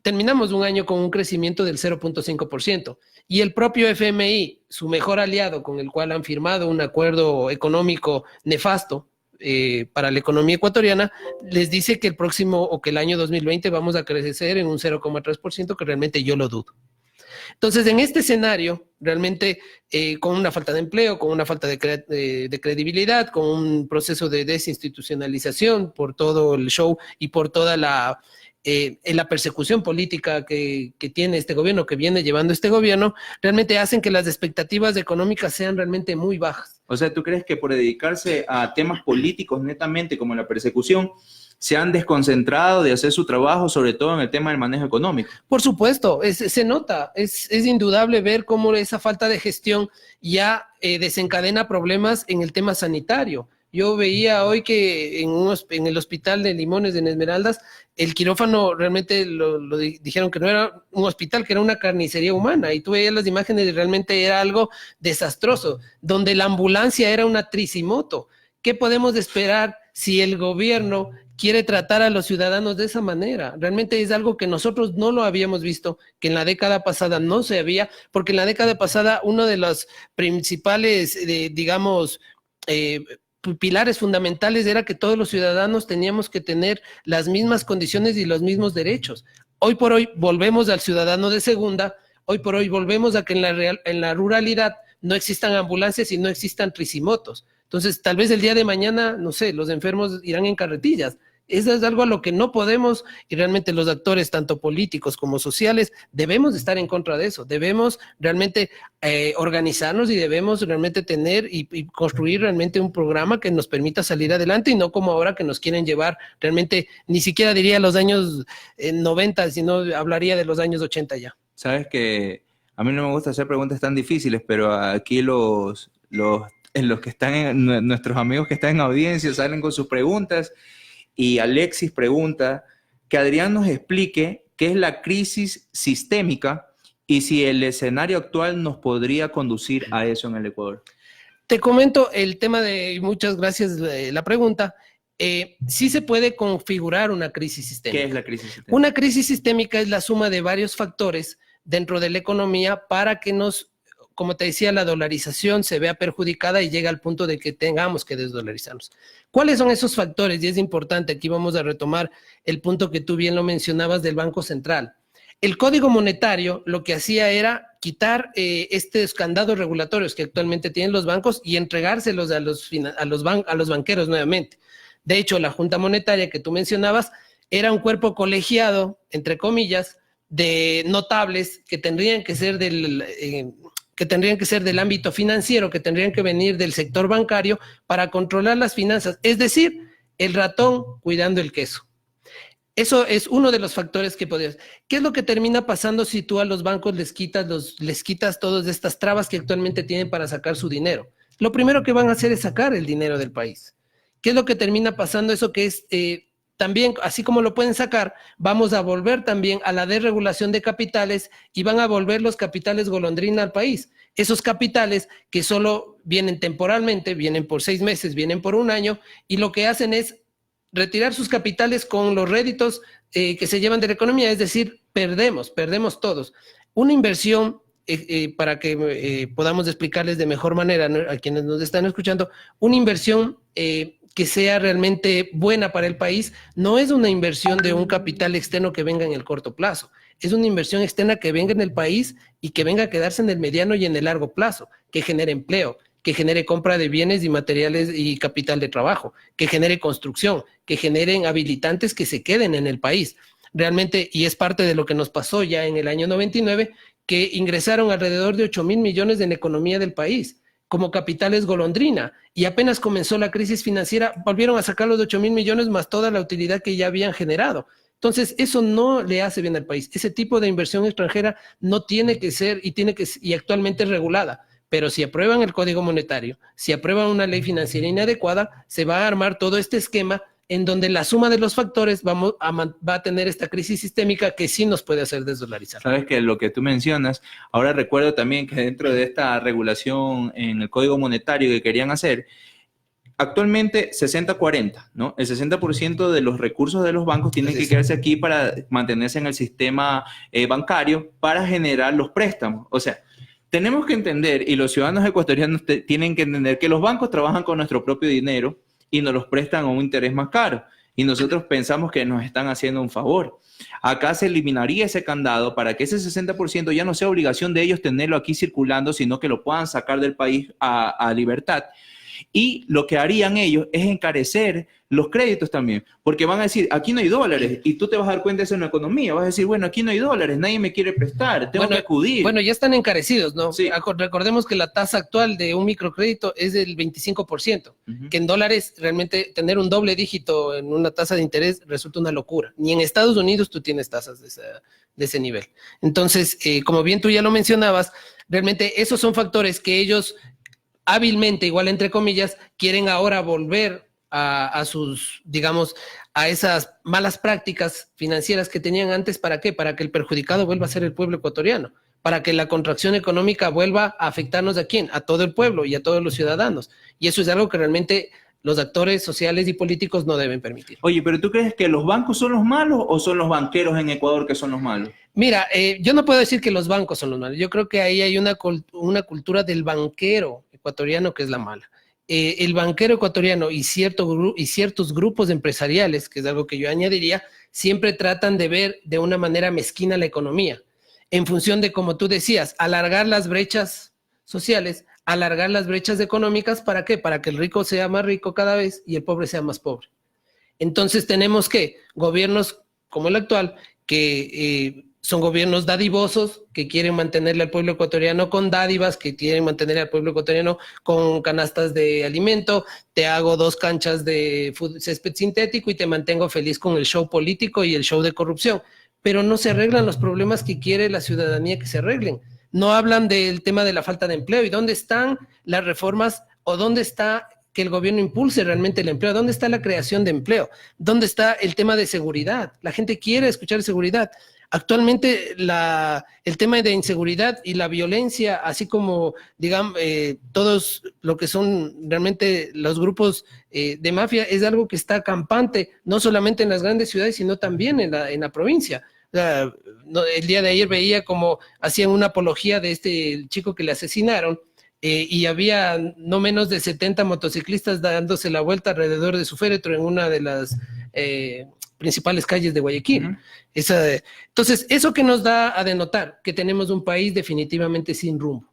Terminamos un año con un crecimiento del 0.5%. Y el propio FMI, su mejor aliado con el cual han firmado un acuerdo económico nefasto, para la economía ecuatoriana, les dice que el año 2020 vamos a crecer en un 0.3%, que realmente yo lo dudo. Entonces, en este escenario, realmente con una falta de empleo, con una falta de credibilidad, con un proceso de desinstitucionalización por todo el show y por toda la persecución política que tiene este gobierno, que viene llevando este gobierno, realmente hacen que las expectativas económicas sean realmente muy bajas. O sea, ¿tú crees que por dedicarse a temas políticos netamente como la persecución, se han desconcentrado de hacer su trabajo, sobre todo en el tema del manejo económico? Por supuesto, se nota, es indudable ver cómo esa falta de gestión ya desencadena problemas en el tema sanitario. Yo veía hoy que en el hospital de Limones, en Esmeraldas, el quirófano realmente lo dijeron que no era un hospital, que era una carnicería humana. Y tú veías las imágenes y realmente era algo desastroso, donde la ambulancia era una tricimoto. ¿Qué podemos esperar si el gobierno quiere tratar a los ciudadanos de esa manera? Realmente es algo que nosotros no lo habíamos visto, que en la década pasada no se había, porque en la década pasada uno de los principales, pilares fundamentales era que todos los ciudadanos teníamos que tener las mismas condiciones y los mismos derechos. Hoy por hoy volvemos al ciudadano de segunda, hoy por hoy volvemos a que en la ruralidad no existan ambulancias y no existan tricimotos. Entonces, tal vez el día de mañana, no sé, los enfermos irán en carretillas. Eso es algo a lo que no podemos, y realmente los actores, tanto políticos como sociales, debemos estar en contra de eso. Debemos realmente organizarnos y debemos realmente tener y construir realmente un programa que nos permita salir adelante, y no como ahora que nos quieren llevar realmente, ni siquiera diría los años 90, sino hablaría de los años 80 ya. Sabes que a mí no me gusta hacer preguntas tan difíciles, pero aquí los los que están, nuestros amigos que están en audiencia salen con sus preguntas, y Alexis pregunta que Adrián nos explique qué es la crisis sistémica y si el escenario actual nos podría conducir a eso en el Ecuador. Te comento el tema y muchas gracias la pregunta. Sí se puede configurar una crisis sistémica. ¿Qué es la crisis sistémica? Una crisis sistémica es la suma de varios factores dentro de la economía para que como te decía, la dolarización se vea perjudicada y llega al punto de que tengamos que desdolarizarnos. ¿Cuáles son esos factores? Y es importante, aquí vamos a retomar el punto que tú bien lo mencionabas del Banco Central. El Código Monetario lo que hacía era quitar estos candados regulatorios que actualmente tienen los bancos y entregárselos a los banqueros nuevamente. De hecho, la Junta Monetaria que tú mencionabas era un cuerpo colegiado, entre comillas, de notables que tendrían que ser del ámbito financiero, que tendrían que venir del sector bancario para controlar las finanzas. Es decir, el ratón cuidando el queso. Eso es uno de los factores que podrías. ¿Qué es lo que termina pasando si tú a los bancos les quitas todas estas trabas que actualmente tienen para sacar su dinero? Lo primero que van a hacer es sacar el dinero del país. ¿Qué es lo que termina pasando? Eso que es también, así como lo pueden sacar, vamos a volver también a la desregulación de capitales y van a volver los capitales golondrina al país. Esos capitales que solo vienen temporalmente, vienen por 6 meses, vienen por 1 año, y lo que hacen es retirar sus capitales con los réditos que se llevan de la economía, es decir, perdemos todos. Una inversión, para que podamos explicarles de mejor manera, ¿no?, a quienes nos están escuchando, una inversión que sea realmente buena para el país, no es una inversión de un capital externo que venga en el corto plazo, es una inversión externa que venga en el país y que venga a quedarse en el mediano y en el largo plazo, que genere empleo, que genere compra de bienes y materiales y capital de trabajo, que genere construcción, que generen habilitantes que se queden en el país. Realmente, y es parte de lo que nos pasó ya en el año 99, que ingresaron alrededor de 8,000 millones en la economía del país, como capitales golondrina, y apenas comenzó la crisis financiera, volvieron a sacar los 8,000 millones más toda la utilidad que ya habían generado. Entonces, eso no le hace bien al país. Ese tipo de inversión extranjera no tiene que ser y actualmente es regulada. Pero si aprueban el Código Monetario, si aprueban una ley financiera inadecuada, se va a armar todo este esquema en donde la suma de los factores va a tener esta crisis sistémica que sí nos puede hacer desdolarizar. Sabes que lo que tú mencionas, ahora recuerdo también que dentro de esta regulación en el Código Monetario que querían hacer, actualmente 60-40, ¿no? El 60% de los recursos de los bancos tienen que quedarse aquí para mantenerse en el sistema bancario para generar los préstamos. O sea, tenemos que entender, y los ciudadanos ecuatorianos tienen que entender que los bancos trabajan con nuestro propio dinero y nos los prestan a un interés más caro. Y nosotros pensamos que nos están haciendo un favor. Acá se eliminaría ese candado para que ese 60% ya no sea obligación de ellos tenerlo aquí circulando, sino que lo puedan sacar del país a libertad. Y lo que harían ellos es encarecer los créditos también, porque van a decir, aquí no hay dólares, y tú te vas a dar cuenta de eso en la economía, vas a decir, bueno, aquí no hay dólares, nadie me quiere prestar, tengo que acudir. Bueno, ya están encarecidos, ¿no? Sí. Recordemos que la tasa actual de un microcrédito es del 25%, que en dólares realmente tener un doble dígito en una tasa de interés resulta una locura. Ni en Estados Unidos tú tienes tasas de ese nivel. Entonces, como bien tú ya lo mencionabas, realmente esos son factores que ellos hábilmente, igual entre comillas, quieren ahora volver a sus, digamos, a esas malas prácticas financieras que tenían antes. ¿Para qué? Para que el perjudicado vuelva a ser el pueblo ecuatoriano, para que la contracción económica vuelva a afectarnos a quién, a todo el pueblo y a todos los ciudadanos. Y eso es algo que realmente los actores sociales y políticos no deben permitir. Oye, pero ¿tú crees que los bancos son los malos o son los banqueros en Ecuador que son los malos? Mira, yo no puedo decir que los bancos son los malos. Yo creo que ahí hay una cultura del banquero ecuatoriano que es la mala. El banquero ecuatoriano y ciertos grupos empresariales, que es algo que yo añadiría, siempre tratan de ver de una manera mezquina la economía, en función de, como tú decías, alargar las brechas sociales, alargar las brechas económicas. ¿Para qué? Para que el rico sea más rico cada vez y el pobre sea más pobre. Entonces tenemos que gobiernos como el actual, que son gobiernos dadivosos, que quieren mantenerle al pueblo ecuatoriano con dádivas, que quieren mantener al pueblo ecuatoriano con canastas de alimento, te hago 2 canchas de césped sintético y te mantengo feliz con el show político y el show de corrupción. Pero no se arreglan los problemas que quiere la ciudadanía que se arreglen. No hablan del tema de la falta de empleo. ¿Y dónde están las reformas ¿O dónde está que el gobierno impulse realmente el empleo? ¿Dónde está la creación de empleo? ¿Dónde está el tema de seguridad? La gente quiere escuchar seguridad. Actualmente el tema de inseguridad y la violencia, así como, digamos, todos lo que son realmente los grupos de mafia, es algo que está campante, no solamente en las grandes ciudades, sino también en la provincia. O sea, el día de ayer veía como hacían una apología de el chico que le asesinaron, y había no menos de 70 motociclistas dándose la vuelta alrededor de su féretro en una de las principales calles de Guayaquil. Entonces, eso que nos da a denotar que tenemos un país definitivamente sin rumbo,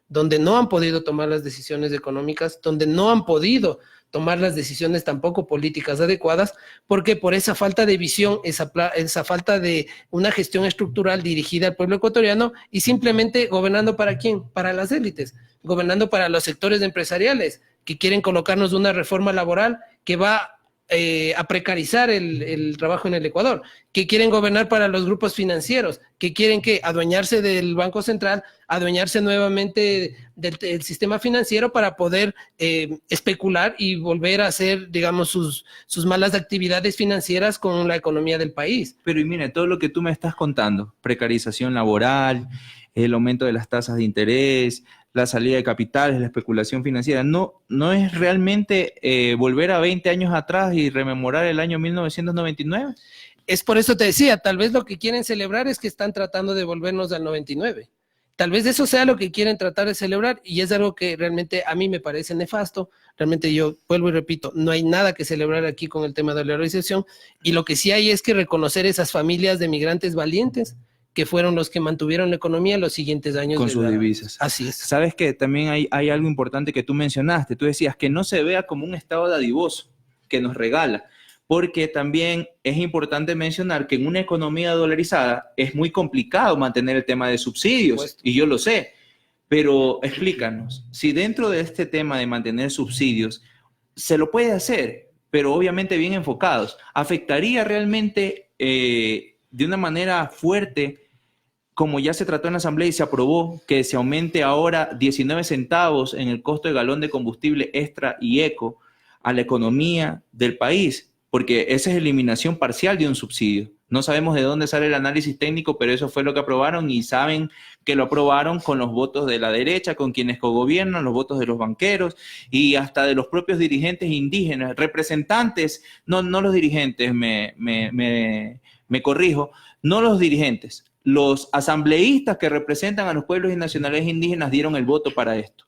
donde no han podido tomar las decisiones económicas, donde no han podido tomar las decisiones tampoco políticas adecuadas, porque por esa falta de visión, esa falta de una gestión estructural dirigida al pueblo ecuatoriano y simplemente gobernando ¿para quién? Para las élites, gobernando para los sectores empresariales que quieren colocarnos una reforma laboral que va a precarizar el trabajo en el Ecuador, que quieren gobernar para los grupos financieros, que quieren adueñarse del Banco Central, adueñarse nuevamente del sistema financiero para poder especular y volver a hacer, digamos, sus malas actividades financieras con la economía del país. Pero y mire, todo lo que tú me estás contando, precarización laboral, el aumento de las tasas de interés, la salida de capitales, la especulación financiera, no es realmente volver a 20 años atrás y rememorar el año 1999. Es por eso te decía, tal vez lo que quieren celebrar es que están tratando de volvernos al 99. Tal vez eso sea lo que quieren tratar de celebrar y es algo que realmente a mí me parece nefasto. Realmente yo vuelvo y repito, no hay nada que celebrar aquí con el tema de la dolarización y lo que sí hay es que reconocer esas familias de migrantes valientes que fueron los que mantuvieron la economía en los siguientes años. Con sus divisas. Así es. Sabes que también hay algo importante que tú mencionaste. Tú decías que no se vea como un estado dadivoso que nos regala, porque también es importante mencionar que en una economía dolarizada es muy complicado mantener el tema de subsidios, y yo lo sé, pero explícanos, si dentro de este tema de mantener subsidios se lo puede hacer, pero obviamente bien enfocados, ¿afectaría realmente de una manera fuerte, como ya se trató en la Asamblea y se aprobó, que se aumente ahora 19 centavos en el costo de galón de combustible extra y eco a la economía del país? Porque esa es eliminación parcial de un subsidio. No sabemos de dónde sale el análisis técnico, pero eso fue lo que aprobaron y saben que lo aprobaron con los votos de la derecha, con quienes cogobiernan, los votos de los banqueros y hasta de los propios dirigentes indígenas, representantes, no los dirigentes, me corrijo, no los dirigentes, los asambleístas que representan a los pueblos y nacionalidades indígenas dieron el voto para esto.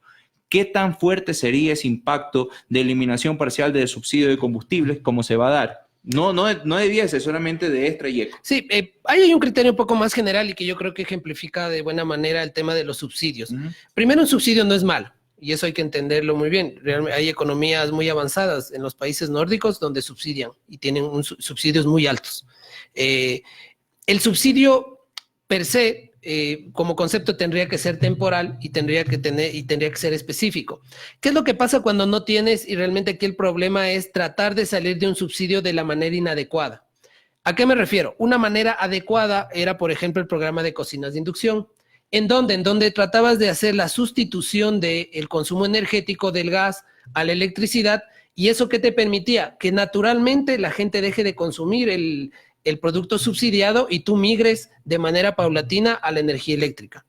¿Qué tan fuerte sería ese impacto de eliminación parcial del subsidio de combustibles como se va a dar? No debiese solamente de extra y eco. Sí, hay un criterio un poco más general y que yo creo que ejemplifica de buena manera el tema de los subsidios. Primero, un subsidio no es malo. Y eso hay que entenderlo muy bien. Realmente hay economías muy avanzadas en los países nórdicos donde subsidian y tienen subsidios muy altos. El subsidio per se, como concepto, tendría que ser temporal y tendría que ser específico. ¿Qué es lo que pasa cuando no tienes? Y realmente aquí el problema es tratar de salir de un subsidio de la manera inadecuada. ¿A qué me refiero? Una manera adecuada era, por ejemplo, el programa de cocinas de inducción. ¿En donde tratabas de hacer la sustitución del consumo energético del gas a la electricidad, y eso que te permitía que naturalmente la gente deje de consumir el producto subsidiado y tú migres de manera paulatina a la energía eléctrica.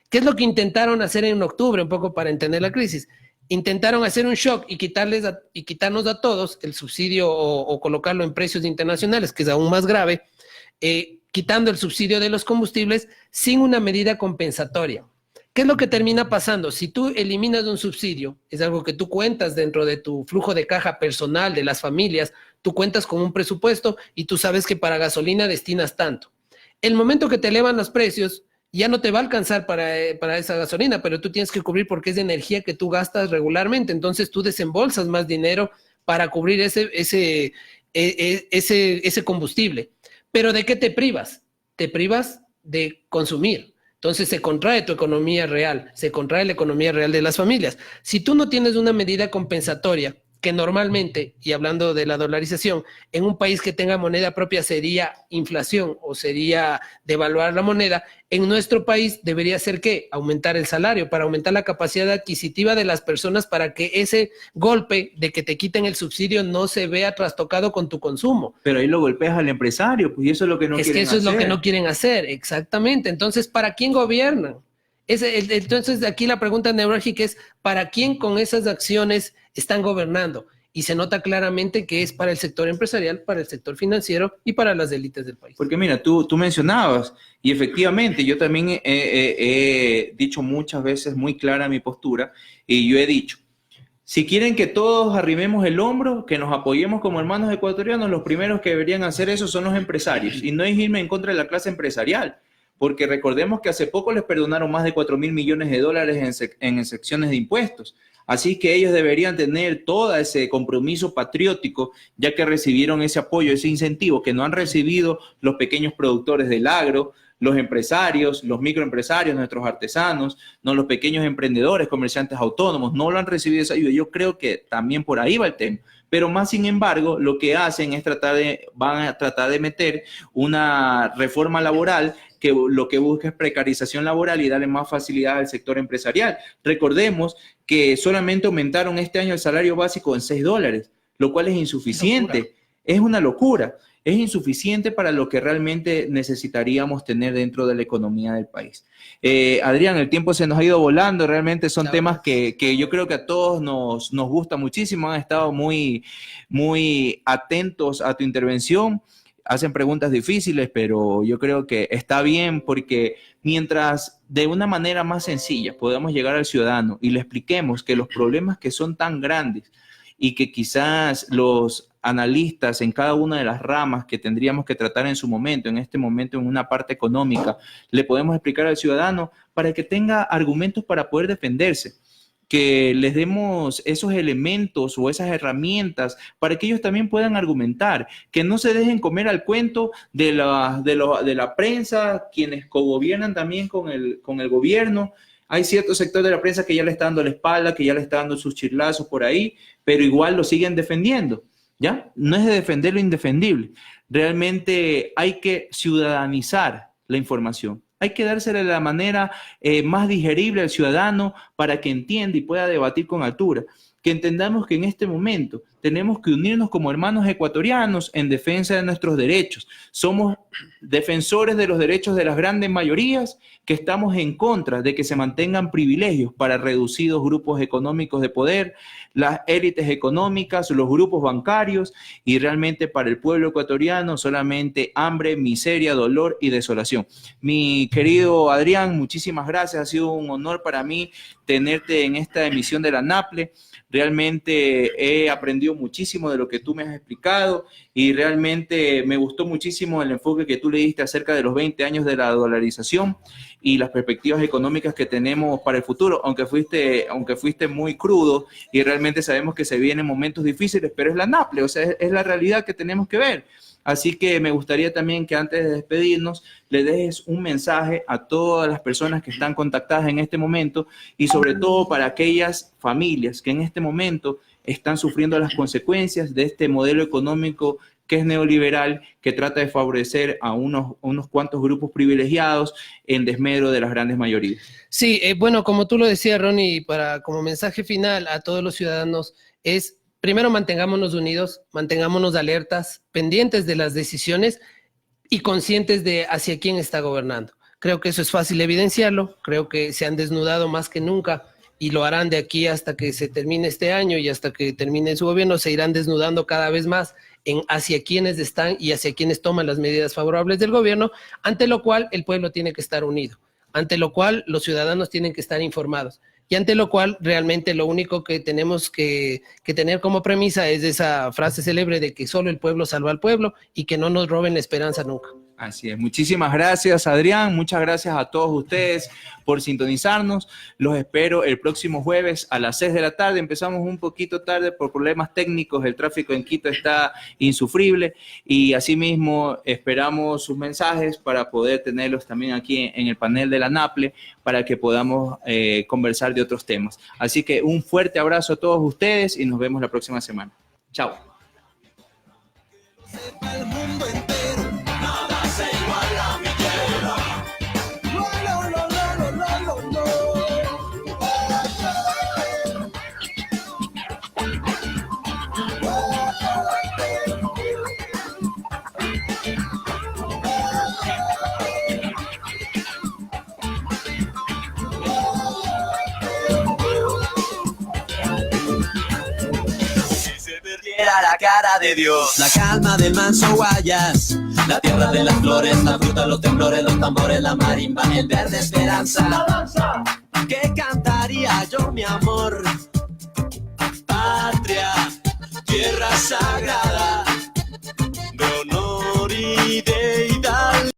¿Qué es lo que intentaron hacer en octubre, un poco para entender la crisis? Intentaron hacer un shock y quitarnos a todos el subsidio o colocarlo en precios internacionales, que es aún más grave, quitando el subsidio de los combustibles sin una medida compensatoria. ¿Qué es lo que termina pasando? Si tú eliminas un subsidio, es algo que tú cuentas dentro de tu flujo de caja personal de las familias, tú cuentas con un presupuesto y tú sabes que para gasolina destinas tanto. El momento que te elevan los precios, ya no te va a alcanzar para esa gasolina, pero tú tienes que cubrir porque es de energía que tú gastas regularmente, entonces tú desembolsas más dinero para cubrir ese combustible. ¿Pero de qué te privas? Te privas de consumir. Entonces se contrae tu economía real, se contrae la economía real de las familias. Si tú no tienes una medida compensatoria que normalmente, y hablando de la dolarización, en un país que tenga moneda propia sería inflación o sería devaluar la moneda, en nuestro país debería ser ¿qué? Aumentar el salario, para aumentar la capacidad adquisitiva de las personas, para que ese golpe de que te quiten el subsidio no se vea trastocado con tu consumo. Pero ahí lo golpeas al empresario, pues, y eso es lo que no quieren hacer. Es que eso es lo que no quieren hacer, exactamente. Entonces, ¿para quién gobiernan? Entonces, aquí la pregunta neurálgica es, ¿para quién con esas acciones están gobernando? Y se nota claramente que es para el sector empresarial, para el sector financiero y para las élites del país. Porque mira, tú mencionabas, y efectivamente yo también he dicho muchas veces muy clara mi postura, y yo he dicho, si quieren que todos arrimemos el hombro, que nos apoyemos como hermanos ecuatorianos, los primeros que deberían hacer eso son los empresarios, y no es irme en contra de la clase empresarial, porque recordemos que hace poco les perdonaron más de 4.000 millones de dólares en excepciones de impuestos. Así que ellos deberían tener todo ese compromiso patriótico, ya que recibieron ese apoyo, ese incentivo que no han recibido los pequeños productores del agro, los empresarios, los microempresarios, nuestros artesanos, no los pequeños emprendedores, comerciantes autónomos, no lo han recibido esa ayuda. Yo creo que también por ahí va el tema. Pero más sin embargo, lo que hacen es van a tratar de meter una reforma laboral que lo que busca es precarización laboral y darle más facilidad al sector empresarial. Recordemos que solamente aumentaron este año el salario básico en $6, lo cual es insuficiente. Es una locura. Es insuficiente para lo que realmente necesitaríamos tener dentro de la economía del país. Adrián, el tiempo se nos ha ido volando, realmente son temas que yo creo que a todos nos gusta muchísimo, han estado muy, muy atentos a tu intervención, hacen preguntas difíciles, pero yo creo que está bien porque mientras de una manera más sencilla podamos llegar al ciudadano y le expliquemos que los problemas que son tan grandes y que quizás los analistas en cada una de las ramas que tendríamos que tratar en su momento, en este momento en una parte económica, le podemos explicar al ciudadano para que tenga argumentos para poder defenderse, que les demos esos elementos o esas herramientas para que ellos también puedan argumentar, que no se dejen comer al cuento de la prensa, quienes cogobiernan también con el gobierno. Hay cierto sector de la prensa que ya le está dando la espalda, que ya le está dando sus chirlazos por ahí, pero igual lo siguen defendiendo, ¿ya? No es de defender lo indefendible. Realmente hay que ciudadanizar la información. Hay que dársela de la manera más digerible al ciudadano para que entienda y pueda debatir con altura. Que entendamos que en este momento tenemos que unirnos como hermanos ecuatorianos en defensa de nuestros derechos. Somos defensores de los derechos de las grandes mayorías, que estamos en contra de que se mantengan privilegios para reducidos grupos económicos de poder, las élites económicas, los grupos bancarios, y realmente para el pueblo ecuatoriano solamente hambre, miseria, dolor y desolación. Mi querido Adrián, muchísimas gracias. Ha sido un honor para mí tenerte en esta emisión de la NAPLE. Realmente he aprendido muchísimo de lo que tú me has explicado y realmente me gustó muchísimo el enfoque que tú le diste acerca de los 20 años de la dolarización y las perspectivas económicas que tenemos para el futuro, aunque fuiste muy crudo y realmente sabemos que se vienen momentos difíciles, pero es la NAPLE, o sea, es la realidad que tenemos que ver. Así que me gustaría también que antes de despedirnos le dejes un mensaje a todas las personas que están contactadas en este momento y sobre todo para aquellas familias que en este momento están sufriendo las consecuencias de este modelo económico que es neoliberal, que trata de favorecer a unos cuantos grupos privilegiados en desmedro de las grandes mayorías. Sí, bueno, como tú lo decías, Ronnie, como mensaje final a todos los ciudadanos es: primero, mantengámonos unidos, mantengámonos alertas, pendientes de las decisiones y conscientes de hacia quién está gobernando. Creo que eso es fácil evidenciarlo, creo que se han desnudado más que nunca y lo harán de aquí hasta que se termine este año y hasta que termine su gobierno, se irán desnudando cada vez más en hacia quiénes están y hacia quiénes toman las medidas favorables del gobierno, ante lo cual el pueblo tiene que estar unido, ante lo cual los ciudadanos tienen que estar informados. Y ante lo cual realmente lo único que tenemos que tener como premisa es esa frase célebre de que solo el pueblo salva al pueblo y que no nos roben la esperanza nunca. Así es. Muchísimas gracias, Adrián. Muchas gracias a todos ustedes por sintonizarnos. Los espero el próximo jueves a las 6 de la tarde. Empezamos un poquito tarde por problemas técnicos. El tráfico en Quito está insufrible y asimismo esperamos sus mensajes para poder tenerlos también aquí en el panel de la NAPLE para que podamos conversar de otros temas. Así que un fuerte abrazo a todos ustedes y nos vemos la próxima semana. Chao. El mundo entero, nada se iguala a mi tierra. Lo, lo, lo, lo, lo, lo, era la cara de Dios, la calma del manso Guayas, la tierra de las flores, la fruta, los temblores, los tambores, la marimba, el verde esperanza, la danza. ¿Qué cantaría yo, mi amor? Patria, tierra sagrada.